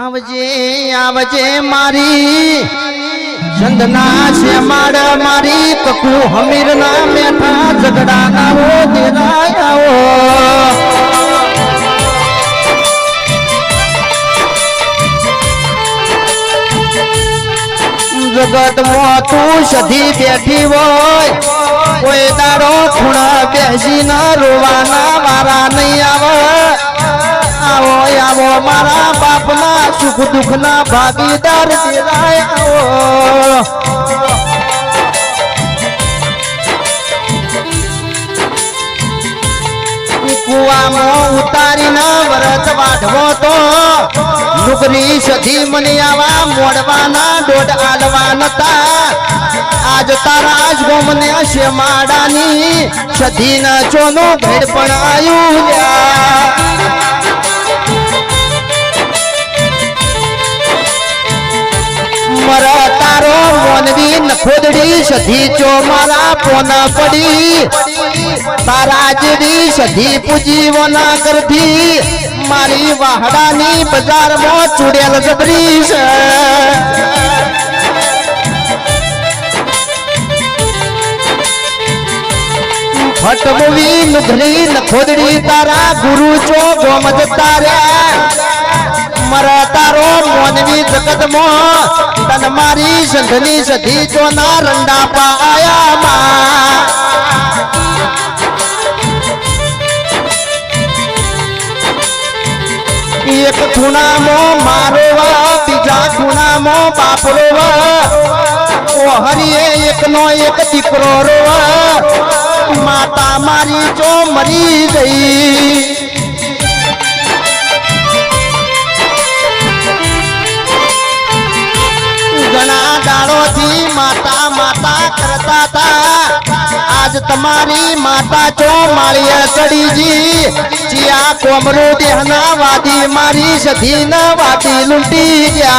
आवजे आवजे मारी चंदना से माड़ मारी ककू हमीर ना मेठा झगड़ा ना वो तेरा आओ जगत में तू सधी बैठी वो कोई दारो खुणा बेसी न रोवाना मारा नहीं आवो आवो आवो मारा बापना सुख दुख ना भागीदार तेरा आओ कुआ में उतारी ना व्रत वाढवो तो नुकरी सधी मनी आवा मोड़वाना डोड आलवानता आज तारा आज गोमने अशे माडानी सधी न चोनो भेड़ पण आयु मरा तारो मोनवी नखोदड़ी सधी चो मारा पोना पड़ी तारा जड़ी सधी पूजी वना कर दी मारी वाहडानी बाजार में चुड़ेल जबरी से फटमुवी नुघरी नखोदड़ी तारा गुरु चो गोमज तारे मर तारो मोनवी जगत मो तन मारी संधनी सधी चो ना रंडा पाया मा एक खूना मो मारो बीजा खूना मो बापरो ओ हरिये एक नो एक दीकरो रो माता मारी जो मरी गई घना डालो थी माता माता करता था आज तुम्हारी माता चो मारिया चढ़ी जी चिया कोमरू देहना वादी मारी सधी न वादी लुटी गया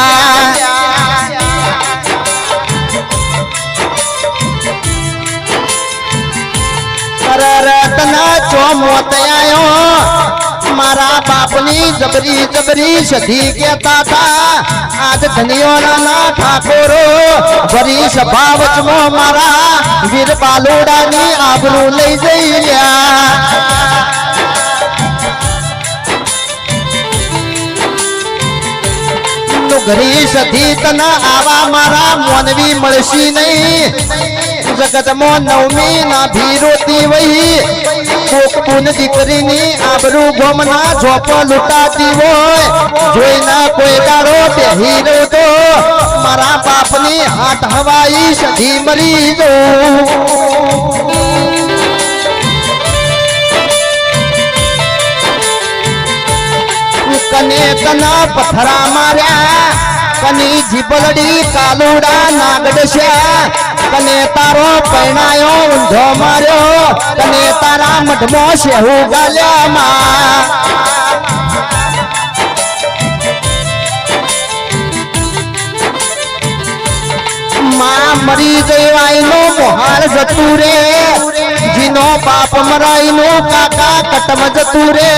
रतना चो मोत आयो मारा बापनी जबरी जबरी सधी कहता था आज धनियो ना ठाकोरो बरी सभावच मो मारा वीर बालोड़ा नी आबरू ले जइया नुघरी सधी तना आवा मारा मोनवी मळशी नहीं जगत मो नवमी ना भी रोती वही कोक पुन दीकरी नी आबरू गोमना झोप लुटाती वो जोई ना कोई दारो बेही रो तो मारा बापनी हाथ हवाई सधी मरी दो कने तना पथरा मार्या कनी जीपलडी कालूड़ा नागडश्या कने तारो पैणायो ऊंधो मार्यो कने तारा मठमो शेहू गाल्या मा मां मरी गई आईनो मोहार जतूरे जिनो बाप मराईनो काका कटम जतूरे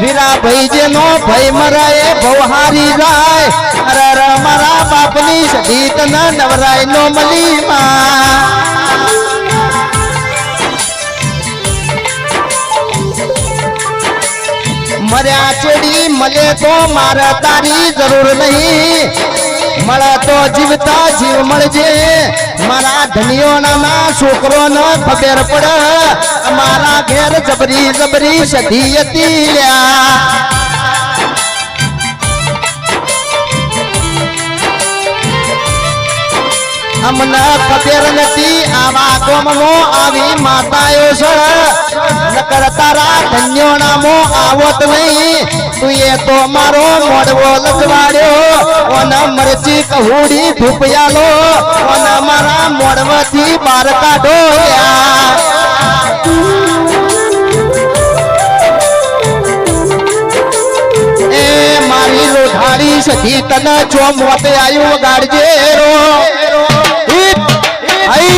वीरा भाई जेनो भाई मराए बहुहारी राय अरे मारा बापनी सधी तना नवराय नो मली मा मर्या चेड़ी मले तो मारा तारी जरूर नहीं मरा तो जीवता जीव मरजे मारा धनियो ना छोकरो न खबर पड़ मारा घेर जबरी जबरी सधी यतील्या अमना खबर नती आवा गोमो आवी मातायो सर नकर तारा धन्यो नामो आवत नहीं तू ये तो मारो मोड़वो लगवाड़ो ओन मरची कहूड़ी धुपयालो ओन मारा मोड़वती बार काढो ए मारी लोधारी सधी तन चो मोते आयु गाड़जे रो आई